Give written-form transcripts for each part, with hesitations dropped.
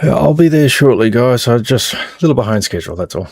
I'll be there shortly, guys. I'm just a little behind schedule, that's all.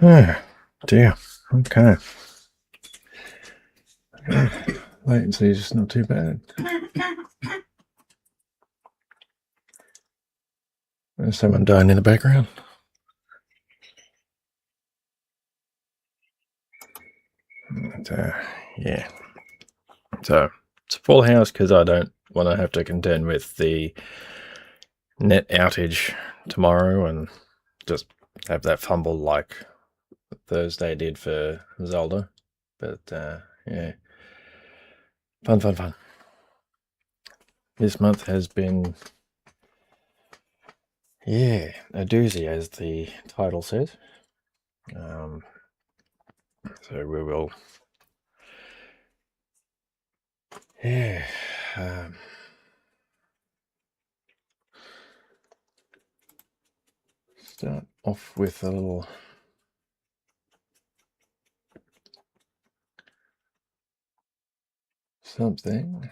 Oh, dear. Okay. Latency is not too bad. There's someone dying in the background. But, yeah. So it's a full house because I don't want to have to contend with the net outage tomorrow and just have that fumble like Thursday did for Zelda. But yeah, fun. This month has been, yeah, a doozy, as the title says. So we will, yeah, start off with a little something.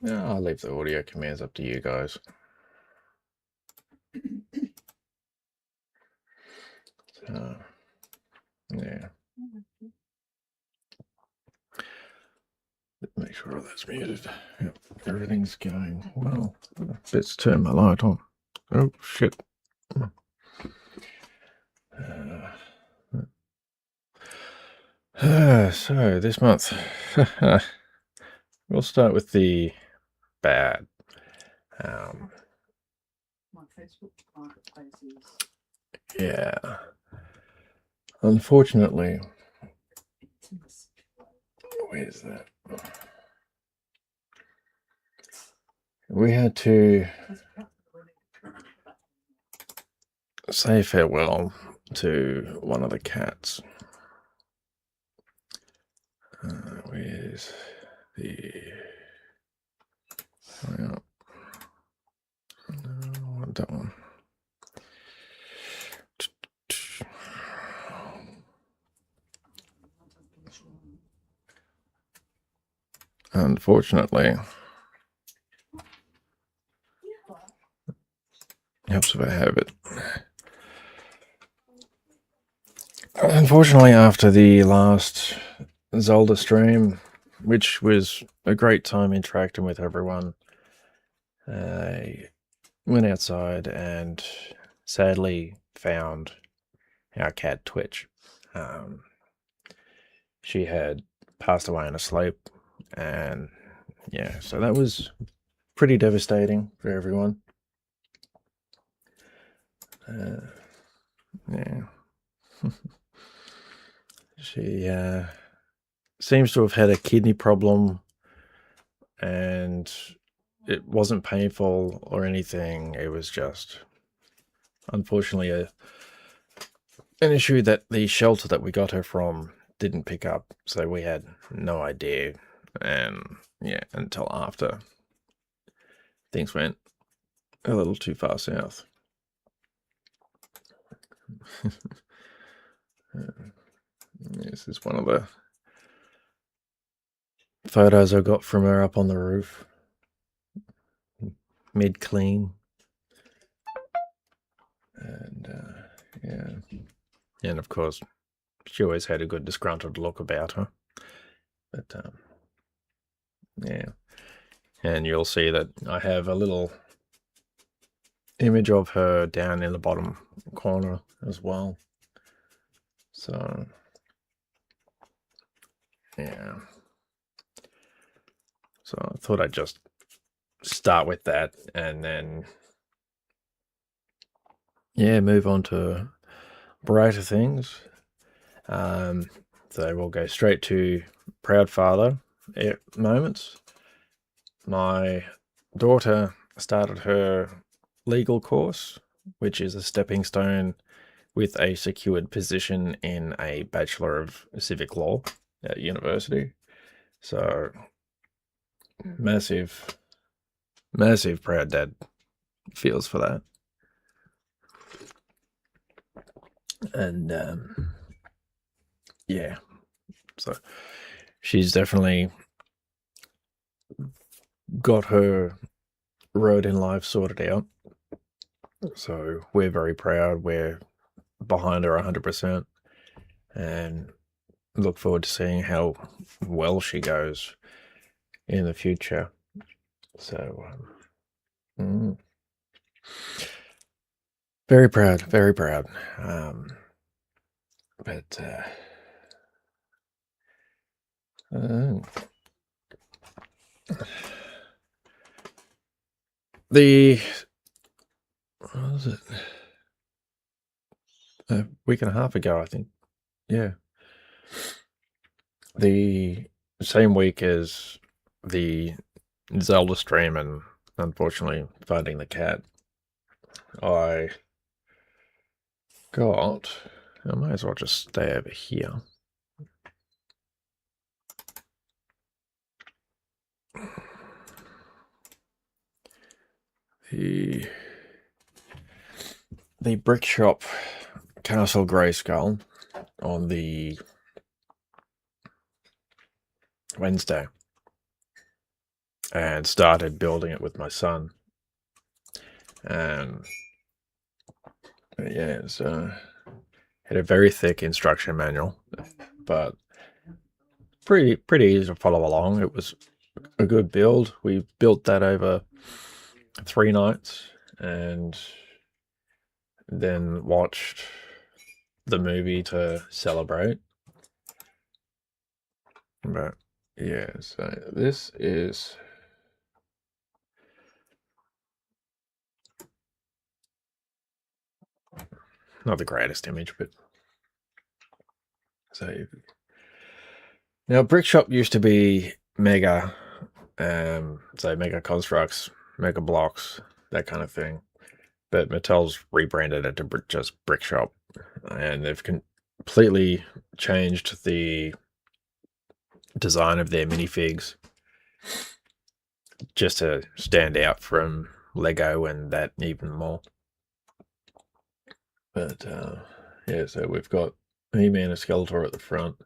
I'll leave the audio commands up to you guys. So, yeah. Make sure that's muted. Yep, everything's going well. Let's turn my light on. Oh, shit. So this month, we'll start with the bad. Yeah. Unfortunately, where's that? We had to say farewell to one of the cats. Where's the... No, I want that one. Unfortunately, helps if I have it. Unfortunately, after the last Zelda stream, which was a great time interacting with everyone, I went outside and sadly found our cat Twitch. She had passed away in a sleep, and yeah, so that was pretty devastating for everyone. Yeah. She seems to have had a kidney problem, and it wasn't painful or anything. It was just, unfortunately, an issue that the shelter that we got her from didn't pick up, so we had no idea. And yeah, until after things went a little too far south. This is one of the photos I got from her up on the roof, mid clean. And yeah, and of course she always had a good disgruntled look about her. But yeah, and you'll see that I have a little image of her down in the bottom corner as well. So yeah, so I thought I'd just start with that, and then yeah, move on to brighter things. So we'll go straight to proud father moments. My daughter started her legal course, which is a stepping stone with a secured position in a Bachelor of Civic Law at university. So massive proud dad feels for that. And yeah, so she's definitely got her road in life sorted out. So we're very proud. We're behind her 100%, and look forward to seeing how well she goes in the future. So very proud, very proud. But the, what was it? A week and a half ago, I think. Yeah. The same week as the Zelda stream and unfortunately finding the cat, I might as well just stay over here. The brick shop Castle Grayskull on the Wednesday, and started building it with my son. And yeah, so had a very thick instruction manual, but pretty easy to follow along. It was a good build. We built that over 3 nights, and then watched the movie to celebrate. But yeah, so this is not the greatest image, but so now Brick Shop used to be Mega, so Mega Constructs, Mega Blocks, that kind of thing. But Mattel's rebranded it to just Brick Shop, and they've completely changed the design of their minifigs just to stand out from Lego and that even more. But yeah, so we've got OhMan and Skeletor at the front,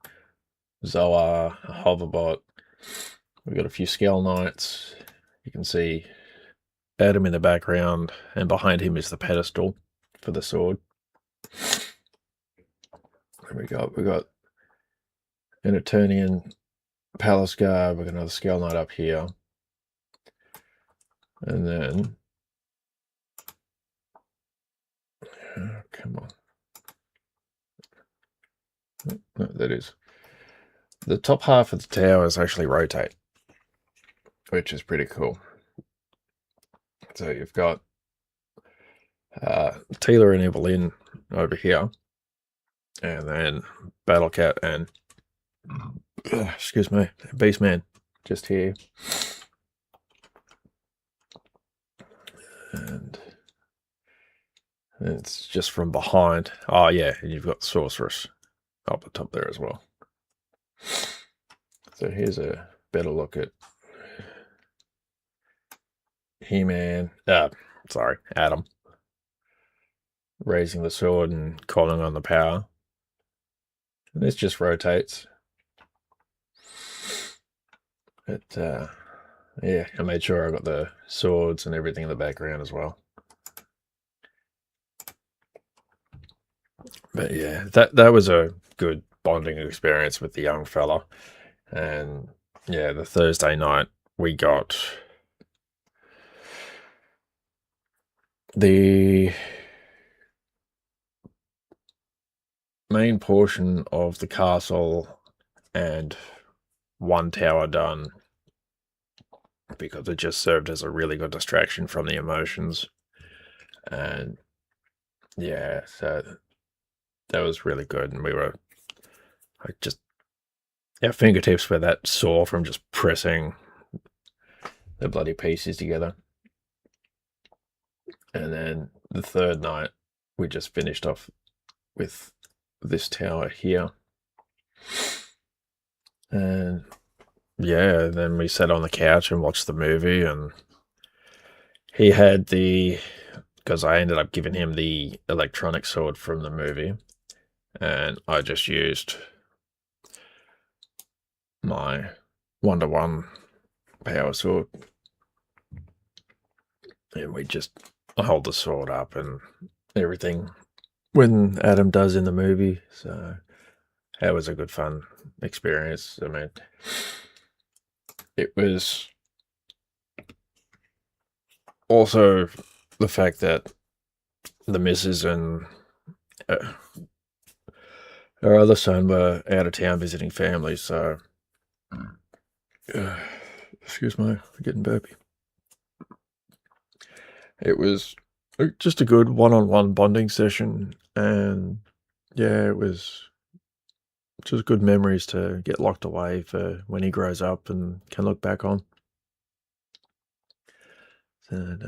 Zoa, a Hoverbot. We've got a few Skell Knights. You can see Adam in the background, and behind him is the pedestal for the sword. There we go. We've got an Eternian Palace Guard. We've got another Skell Knight up here. And then, oh, come on. No, that is. The top half of the towers actually rotate, which is pretty cool. So you've got Teela and Evelyn over here, and then Battlecat and excuse me, Beastman just here, and it's just from behind. Oh yeah, and you've got Sorceress up the top there as well. So here's a better look at He-Man. Sorry, Adam raising the sword and calling on the power. And this just rotates. But yeah, I made sure I got the swords and everything in the background as well. But yeah, that was a good bonding experience with the young fella. And yeah, the Thursday night we got the main portion of the castle and one tower done, because it just served as a really good distraction from the emotions. And yeah, so that was really good. And we were like, just our fingertips were that sore from just pressing the bloody pieces together. And then the third night we just finished off with this tower here. And yeah, then we sat on the couch and watched the movie, and he had because I ended up giving him the electronic sword from the movie, and I just used my 1-to-1 power sword, and I hold the sword up and everything when Adam does in the movie. So that was a good fun experience. I mean, it was also the fact that the missus and our other son were out of town visiting family, so excuse me, I'm getting burpy. It was just a good one-on-one bonding session, and yeah, it was just good memories to get locked away for when he grows up and can look back on. And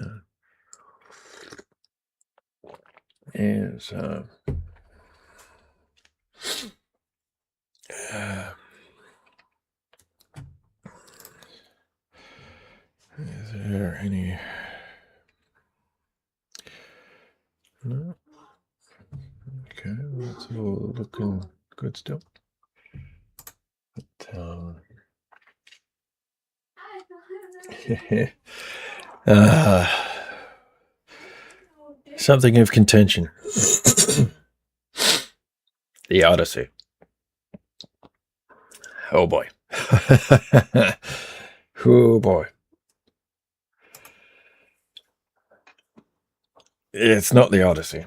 is there any? No. Okay, that's all looking good still. But, something of contention. The Odyssey. Oh boy. Oh boy. It's not the Odyssey.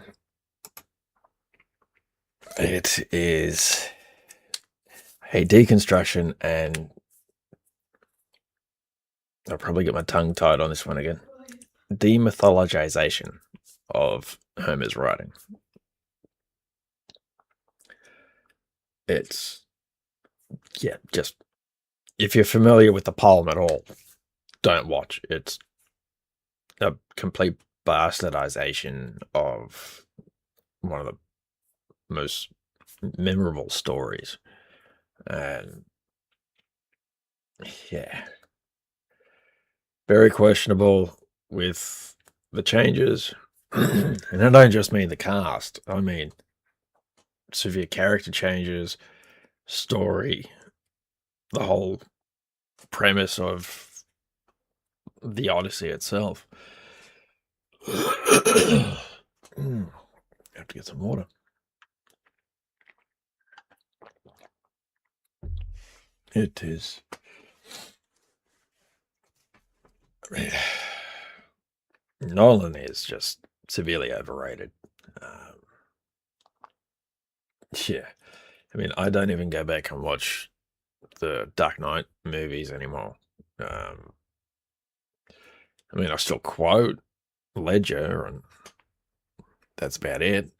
It is a deconstruction, and I'll probably get my tongue tied on this one again. Demythologization of Homer's writing. It's, yeah, just, if you're familiar with the poem at all, don't watch. It's a complete bastardization of one of the most memorable stories. And yeah, very questionable with the changes. And I don't just mean the cast, I mean severe character changes, story, the whole premise of the Odyssey itself. I have to get some water. It is. Nolan is just severely overrated. Yeah. I mean, I don't even go back and watch the Dark Knight movies anymore. I mean, I still quote Ledger, and that's about it.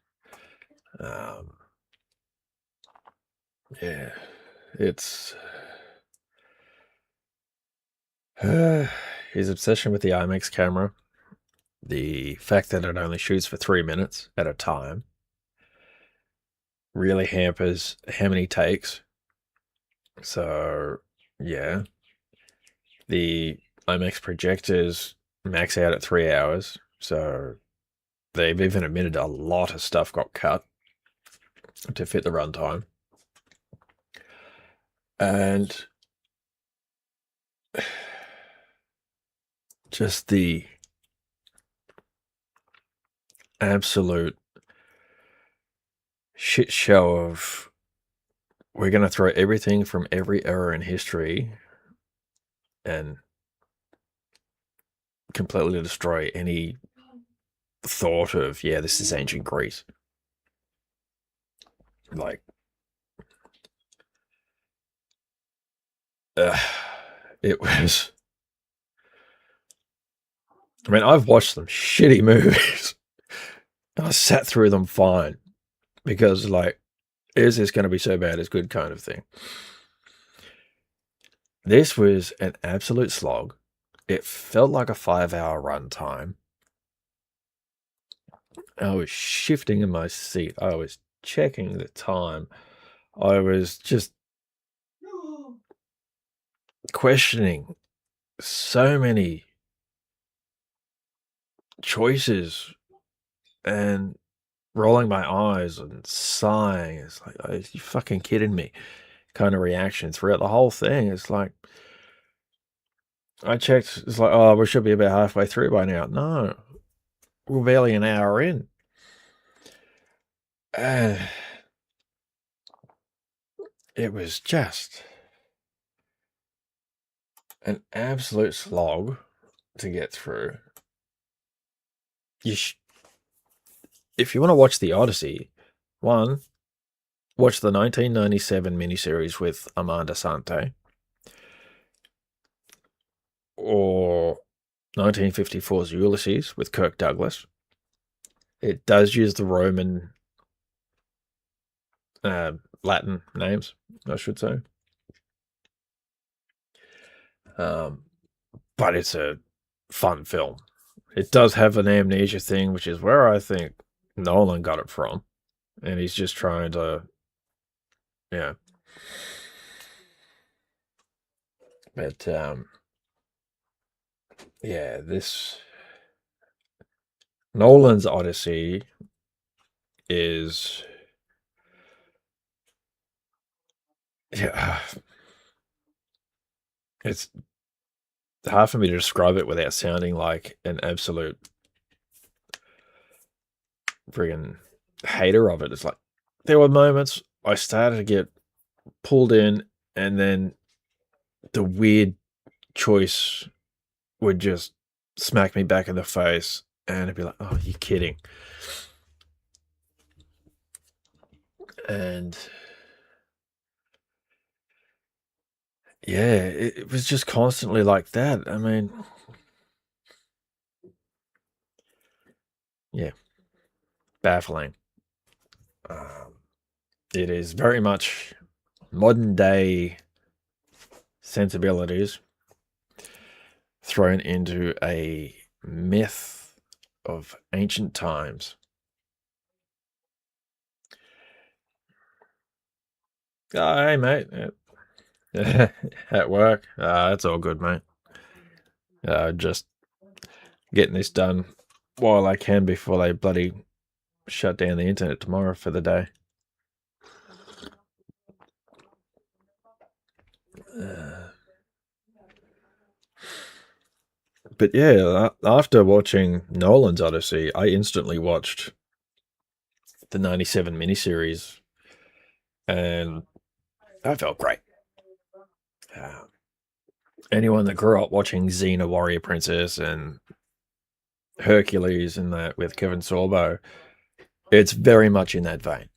Yeah, it's his obsession with the IMAX camera, the fact that it only shoots for 3 minutes at a time, really hampers how many takes. So, yeah, the IMAX projectors max out at 3 hours. So they've even admitted a lot of stuff got cut to fit the runtime. And just the absolute shit show of we're going to throw everything from every era in history and completely destroy any thought of, yeah, this is ancient Greece. Like, it was... I mean, I've watched some shitty movies. I sat through them fine because, like, is this going to be so bad it's good kind of thing. This was an absolute slog. It felt like a 5-hour runtime. I was shifting in my seat. I was checking the time. I was just questioning so many choices and rolling my eyes and sighing. It's like, are you fucking kidding me? Kind of reaction throughout the whole thing. It's like, I checked, it's like, oh, we should be about halfway through by now. No, we're barely an hour in. It was just an absolute slog to get through. If you want to watch the Odyssey, one, watch the 1997 miniseries with Amanda Sante, or 1954's Ulysses with Kirk Douglas. It does use the Roman Latin names, I should say. But it's a fun film. It does have an amnesia thing, which is where I think Nolan got it from. And he's just trying to, yeah. But, yeah, this Nolan's Odyssey is, yeah, it's hard for me to describe it without sounding like an absolute friggin' hater of it. It's like, there were moments I started to get pulled in, and then the weird choice would just smack me back in the face, and I'd be like, oh, you're kidding. And yeah, it was just constantly like that. I mean, yeah, baffling. It is very much modern day sensibilities thrown into a myth of ancient times. Oh, hey, mate. At work. It's all good, mate. Just getting this done while I can before they bloody shut down the internet tomorrow for the day. But yeah, after watching Nolan's Odyssey, I instantly watched the 97 miniseries, and I felt great. Anyone that grew up watching Xena Warrior Princess and Hercules and that with Kevin Sorbo, it's very much in that vein.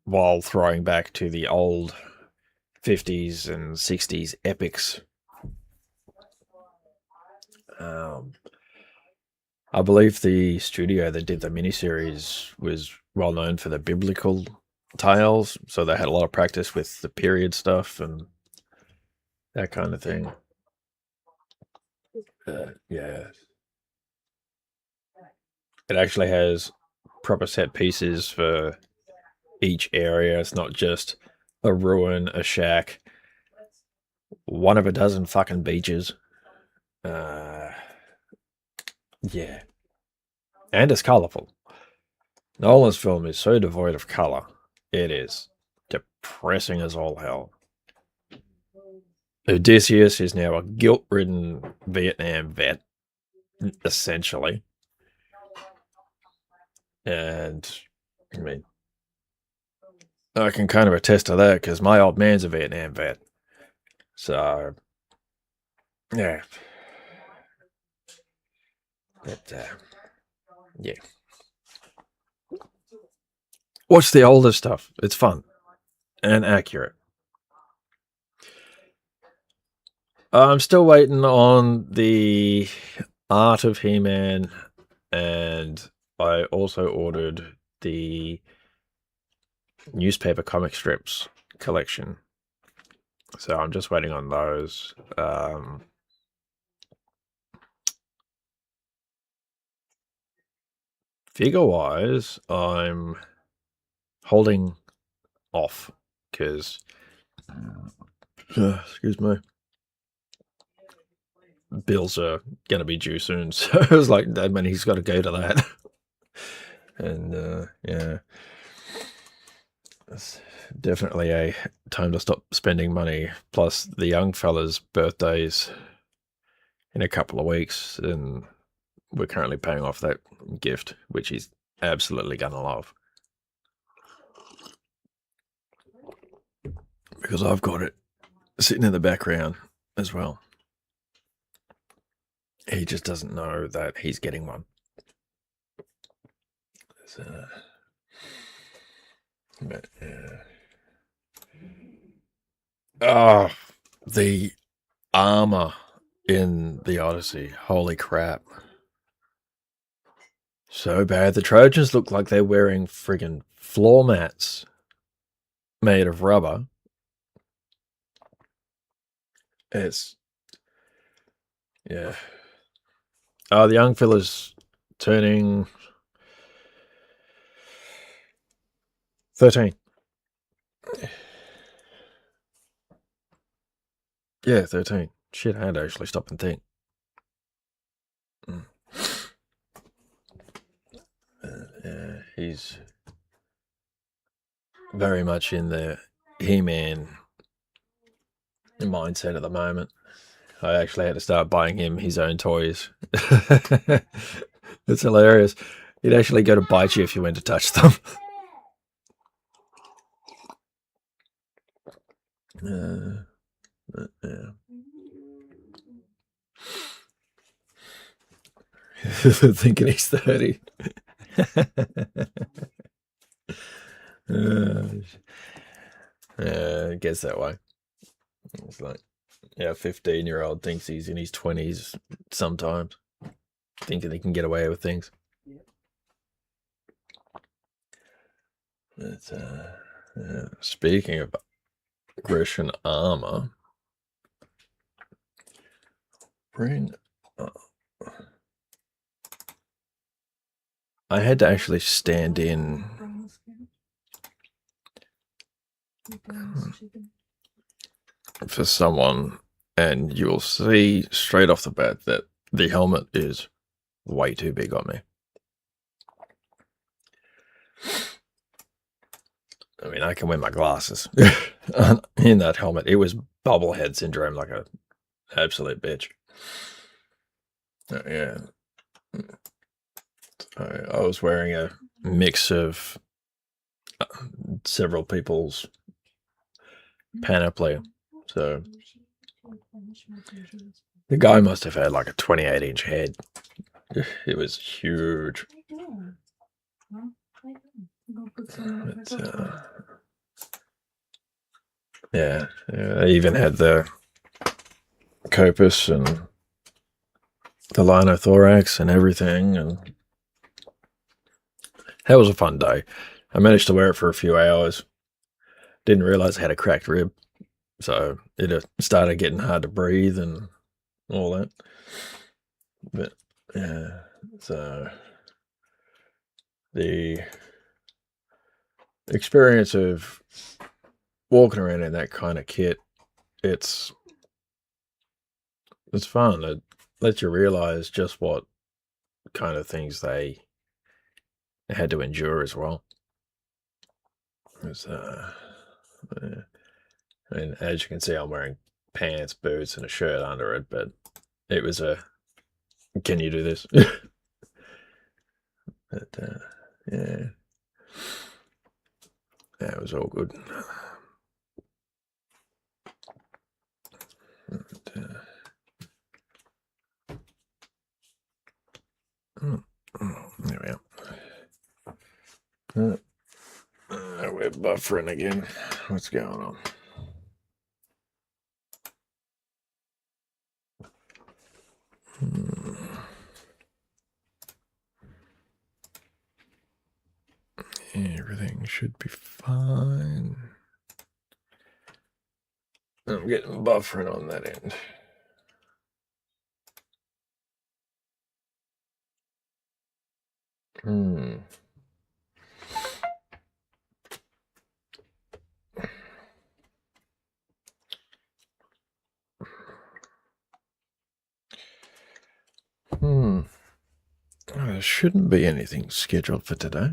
while throwing back to the old 50s and 60s epics. I believe the studio that did the miniseries was well known for the biblical tales, so they had a lot of practice with the period stuff and that kind of thing. Yeah. It actually has proper set pieces for each area. It's not just a ruin, a shack, one of a dozen fucking beaches. Yeah. And it's colourful. Nolan's film is so devoid of colour. It is depressing as all hell. Odysseus is now a guilt-ridden Vietnam vet, essentially. And, I mean, I can kind of attest to that because my old man's a Vietnam vet. So, yeah. But, yeah. Watch the older stuff. It's fun and accurate. I'm still waiting on the Art of He-Man, and I also ordered the newspaper comic strips collection. So I'm just waiting on those. Figure-wise, I'm holding off because, excuse me, bills are going to be due soon. So I was like, I mean, he's got to go to that. And, yeah, it's definitely a time to stop spending money. Plus, the young fella's birthday's in a couple of weeks, and we're currently paying off that gift, which he's absolutely gonna love. Because I've got it sitting in the background as well. He just doesn't know that he's getting one. So, but, oh, the armor in the Odyssey. Holy crap. So bad. The Trojans look like they're wearing friggin' floor mats made of rubber. It's, yeah. The young fella's turning 13. Yeah, 13. Shit, I had to actually stop and think. He's very much in the He-Man mindset at the moment. I actually had to start buying him his own toys. It's hilarious. He'd actually go to bite you if you went to touch them. Yeah. Thinking he's 30. It gets that way. It's like, yeah, 15-year-old thinks he's in his 20s sometimes, thinking he can get away with things. But, speaking of Grecian armor, bring up. I had to actually stand in for someone, and you'll see straight off the bat that the helmet is way too big on me. I mean, I can wear my glasses in that helmet. It was bobblehead syndrome, like a absolute bitch. Yeah. I was wearing a mix of several people's panoply. So the guy must have had like a 28-inch head. It was huge. Yeah, they even had the Copus and the Linothorax and everything, and that was a fun day. I managed to wear it for a few hours. Didn't realize I had a cracked rib, so it started getting hard to breathe and all that. But yeah, so the experience of walking around in that kind of kit, it's fun. It lets you realize just what kind of things they had to endure as well. And as you can see, I'm wearing pants, boots, and a shirt under it, but it was can you do this? But yeah, that was all good. But, there we are. We're buffering again. What's going on? Everything should be fine. I'm getting buffering on that end. There shouldn't be anything scheduled for today.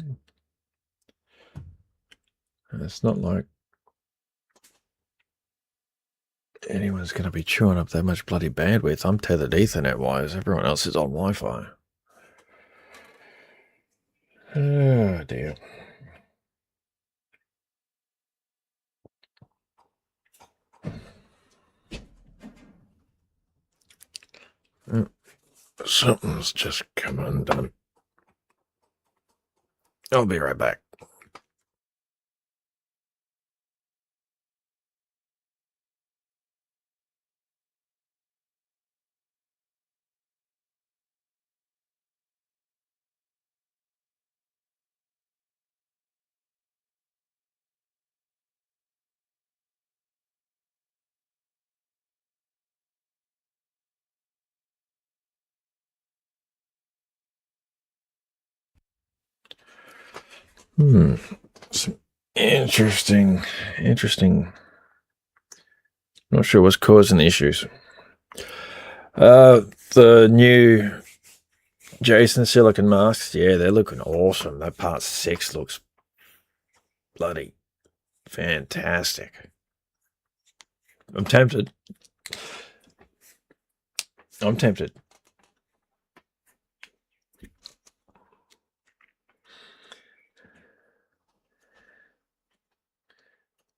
It's not like anyone's going to be chewing up that much bloody bandwidth. I'm tethered Ethernet-wise. Everyone else is on Wi-Fi. Oh, dear. Something's just come undone. I'll be right back. Some interesting. Not sure what's causing the issues. The new Jason silicon masks, yeah, they're looking awesome. That part 6 looks bloody fantastic. I'm tempted.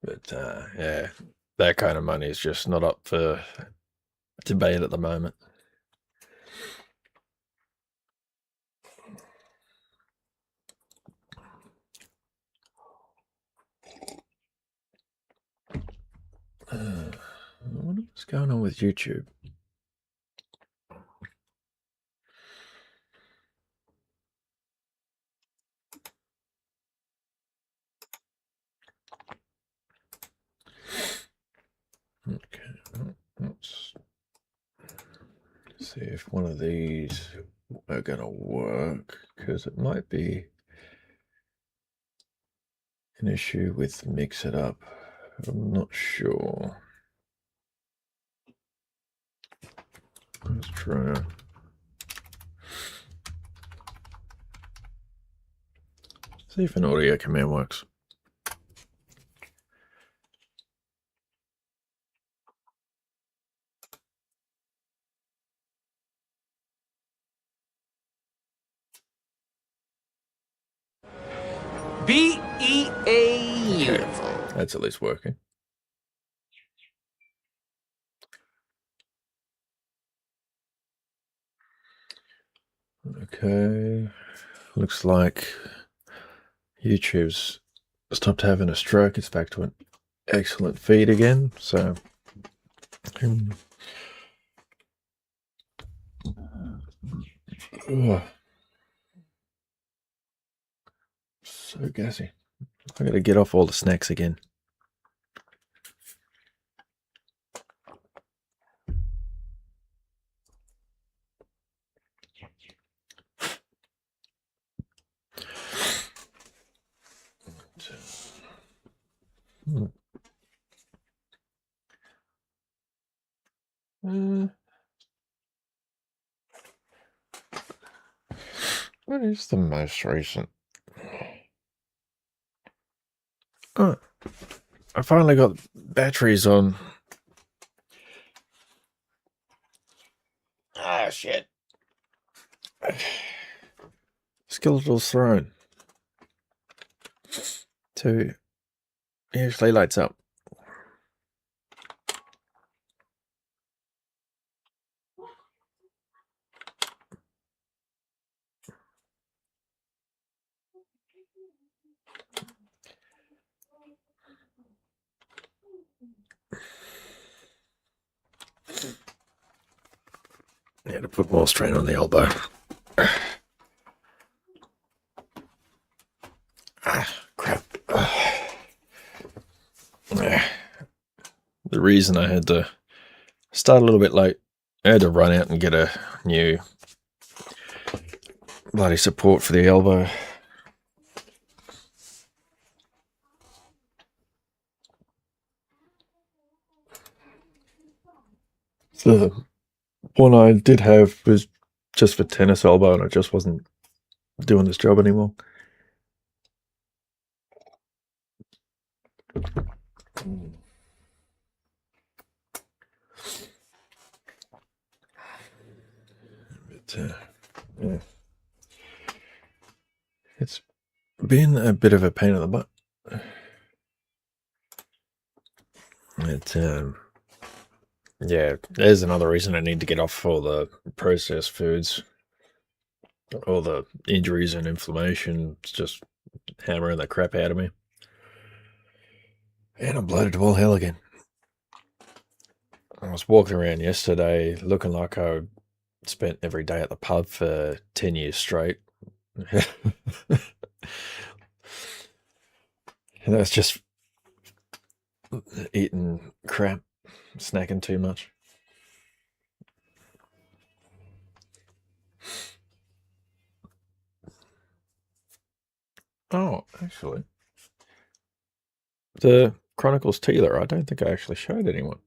But yeah, that kind of money is just not up for debate at the moment. What's going on with YouTube? Okay, let's see if one of these are gonna work, because it might be an issue with Mix It Up. I'm not sure. Let's try. See if an audio command works. Beautiful. That's at least working. Okay. Looks like YouTube's stopped having a stroke. It's back to it. excellent feed again. So so gassy. I gotta get off all the snacks again. What is the most recent? Oh, I finally got batteries on. Ah, shit. Skeletor's throne. So it actually lights up. I had to put more strain on the elbow. Crap. The reason I had to start a little bit late, I had to run out and get a new bloody support for the elbow. The one I did have was just for tennis elbow, and it just wasn't doing this job anymore. But, yeah. It's been a bit of a pain in the butt. Yeah, there's another reason I need to get off all the processed foods. All the injuries and inflammation. It's just hammering the crap out of me. And I'm bloated to all hell again. I was walking around yesterday looking like I spent every day at the pub for 10 years straight. And that's just eating crap, snacking too much. Oh, actually, the Chronicles Tealer, I don't think I actually showed anyone.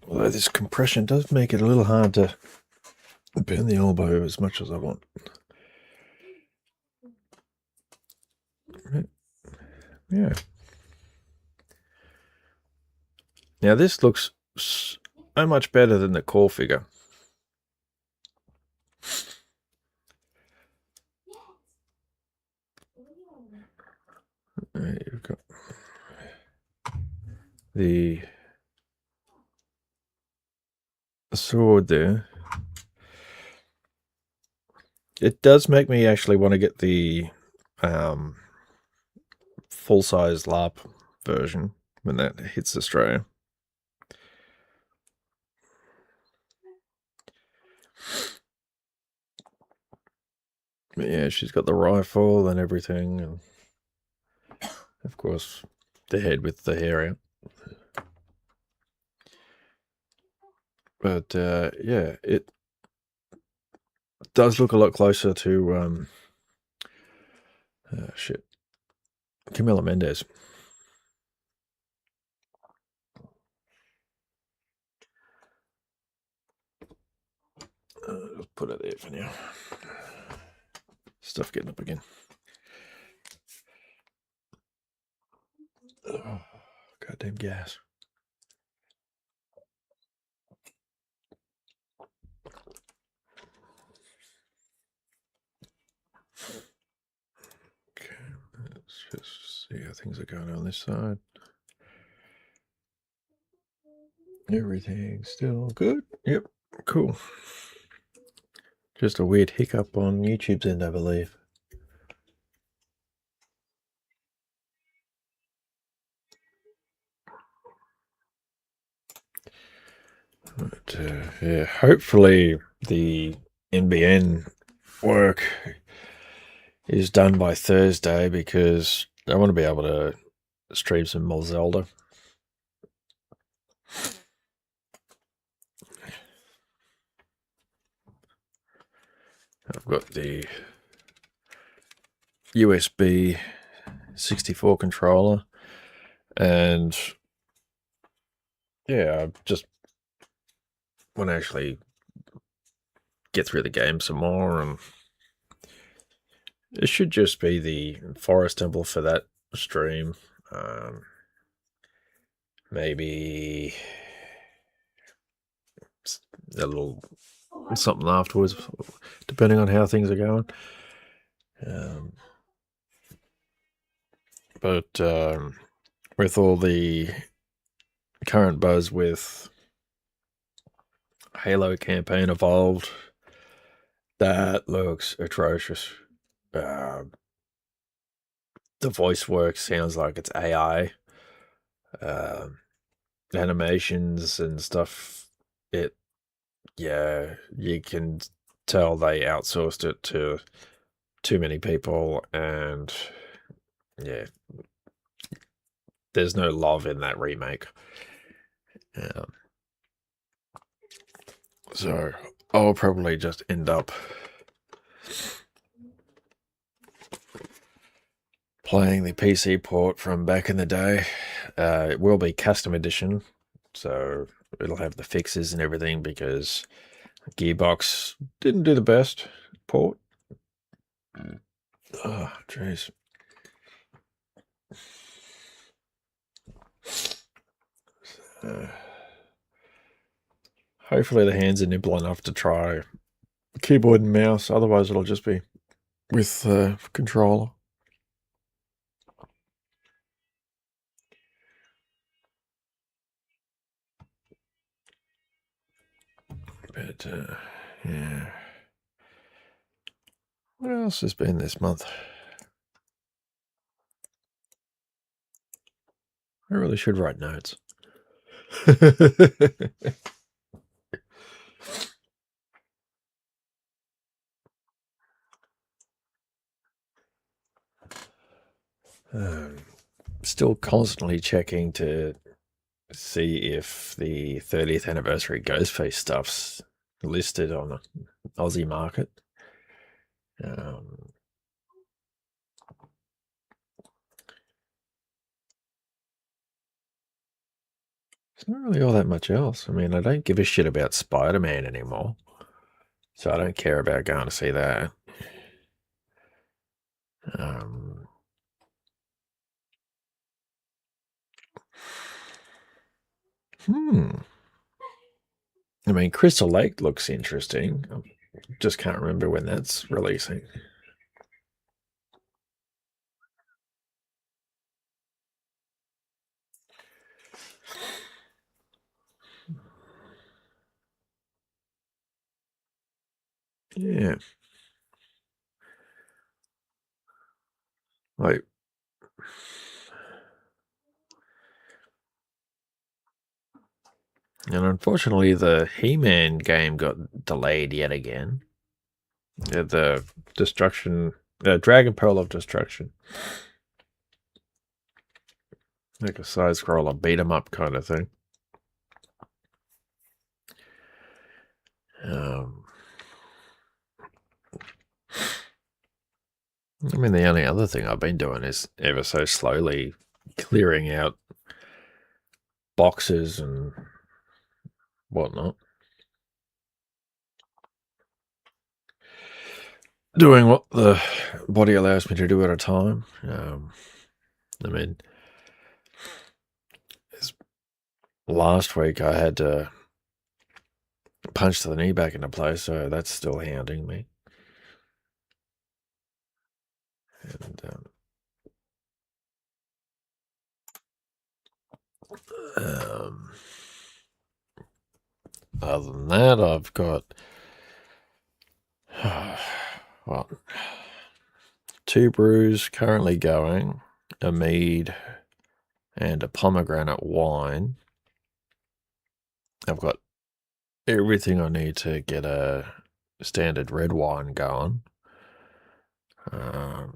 Although this compression does make it a little hard to bend the elbow as much as I want. Yeah. Now this looks so much better than the core figure. You've got the sword there. It does make me actually want to get the full-size LARP version when that hits Australia. But yeah, she's got the rifle and everything, and of course the head with the hair out. But yeah, it does look a lot closer to Camila Mendes. I'll put it there for now. Stuff getting up again. Oh, goddamn gas. just see how things are going on this side. Everything's still good. Yep, cool. Just a weird hiccup on YouTube's end, I believe. But yeah, hopefully the NBN work is done by Thursday, because I want to be able to stream some more Zelda. I've got the USB 64 controller, and yeah, I just want to actually get through the game some more, and it should just be the Forest Temple for that stream. Maybe a little something afterwards, depending on how things are going. But with all the current buzz with Halo campaign evolved, that looks atrocious. The voice work sounds like it's AI. Animations and stuff, yeah, you can tell they outsourced it to too many people, and yeah, there's no love in that remake. So I'll probably just end up playing the PC port from back in the day. It will be custom edition, so it'll have the fixes and everything, because Gearbox didn't do the best port. Oh, jeez. Hopefully the hands are nimble enough to try keyboard and mouse, otherwise it'll just be with controller. But yeah, what else has been this month? I really should write notes. Still constantly checking to see if the 30th anniversary Ghostface stuff's listed on the Aussie market. It's not really all that much else. I mean, I don't give a shit about Spider-Man anymore, so I don't care about going to see that. I mean, Crystal Lake looks interesting. I just can't remember when that's releasing. Yeah. Like, and unfortunately, the He-Man game got delayed yet again. Yeah, the Destruction, Dragon Pearl of Destruction. Like a side-scroller beat-em-up kind of thing. I mean, the only other thing I've been doing is ever so slowly clearing out boxes and whatnot. Doing what the body allows me to do at a time. I mean, last week I had to punch the knee back into place, so that's still hounding me. And Other than that, I've got well, 2 brews currently going, a mead and a pomegranate wine. I've got everything I need to get a standard red wine going. But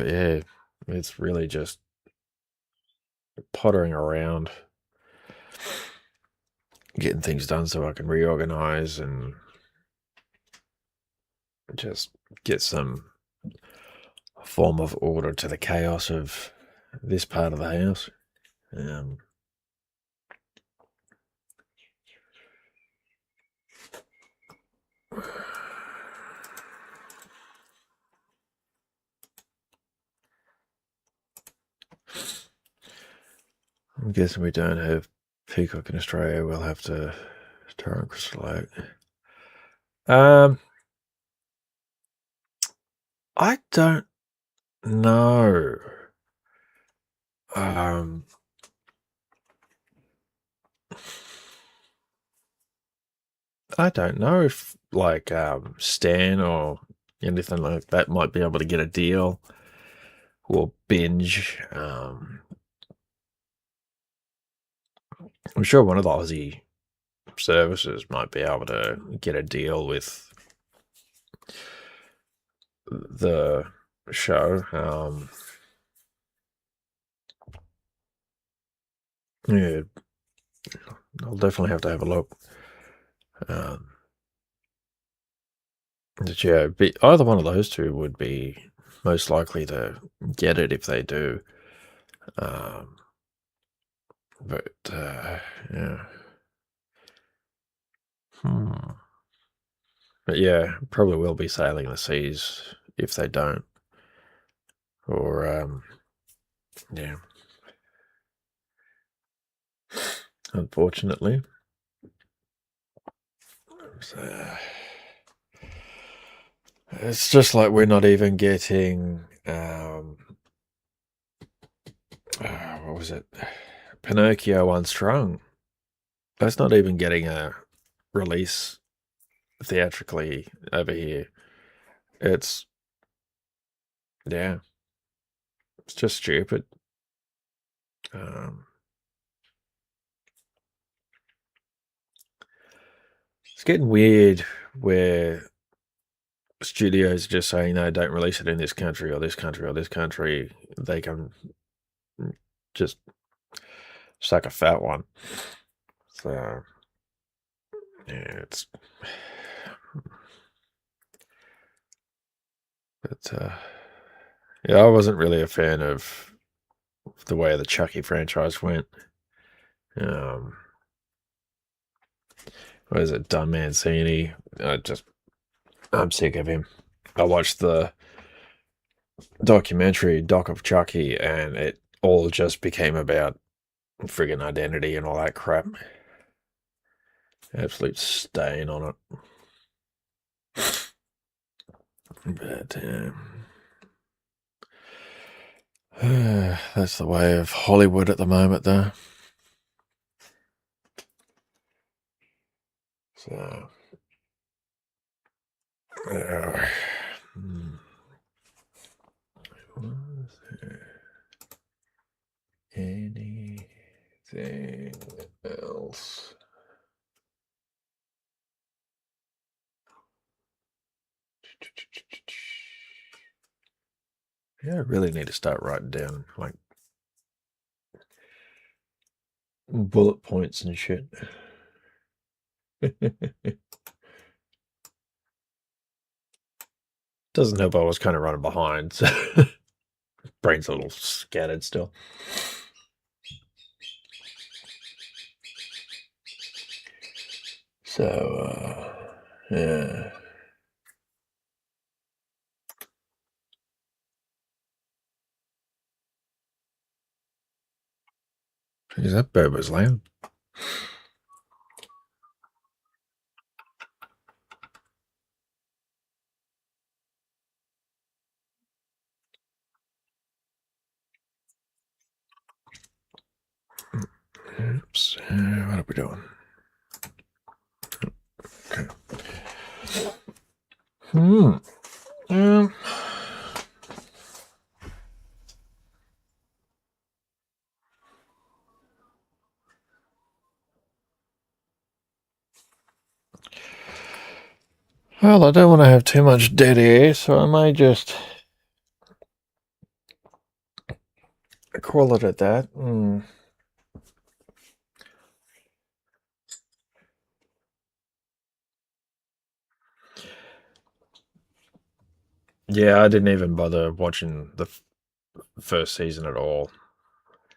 yeah, it's really just pottering around, getting things done so I can reorganize and just get some form of order to the chaos of this part of the house. I'm guessing we don't have peacock in Australia. We'll have to try and crystallite. I don't know. I don't know if like Stan or anything like that might be able to get a deal or binge. I'm sure one of the Aussie services might be able to get a deal with the show. Yeah, I'll definitely have to have a look. But yeah, either one of those two would be most likely to get it if they do. But yeah. But yeah, probably will be sailing the seas if they don't. Or yeah. Unfortunately. So, it's just like we're not even getting what was it? Pinocchio Unstrung. That's not even getting a release theatrically over here. It's yeah. It's just stupid. It's getting weird where studios are just saying, no, don't release it in this country or this country or this country. They can just suck a fat one. So, yeah, it's... But, yeah, I wasn't really a fan of the way the Chucky franchise went. What is it, Don Mancini? I'm sick of him. I watched the documentary Doc of Chucky, and it all just became about friggin' identity and all that crap. Absolute stain on it. But that's the way of Hollywood at the moment, though. So, was there anything else? Yeah, I really need to start writing down like bullet points and shit. Doesn't help I was kind of running behind, so brain's a little scattered still. So, yeah. Jeez, that bird was loud. doing? Okay. Well, I don't want to have too much dead air, so I may just call it at that. Yeah, I didn't even bother watching the first season at all.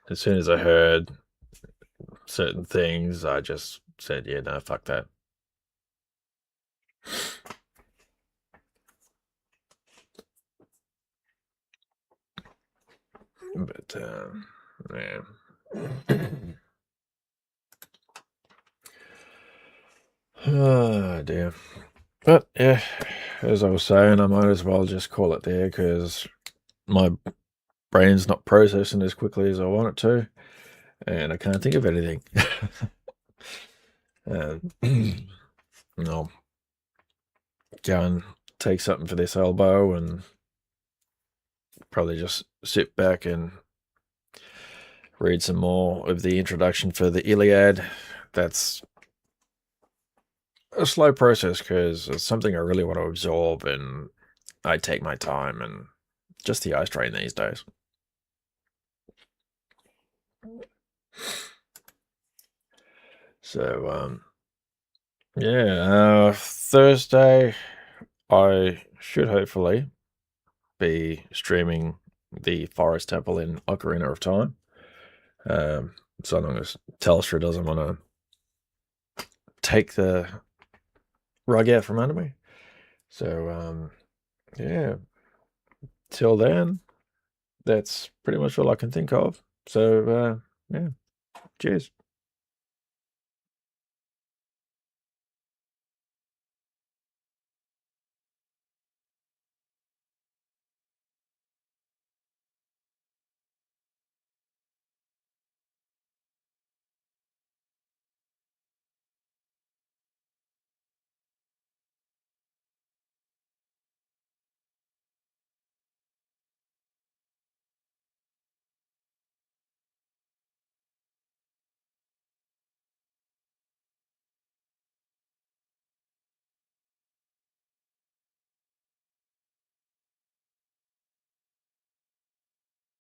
As soon as I heard certain things, I just said, yeah, no, fuck that. But, yeah. Oh, dear. But, yeah, as I was saying, I might as well just call it there because my brain's not processing as quickly as I want it to, and I can't think of anything. I'll go and take something for this elbow and probably just sit back and read some more of the introduction for the Iliad. That's a slow process because it's something I really want to absorb, and I take my time, and just the ice train these days. So, yeah, Thursday I should hopefully be streaming the Forest Temple in Ocarina of Time. So long as Telstra doesn't want to take the rug out from under me. So, yeah, till then, that's pretty much all I can think of. So, yeah, cheers.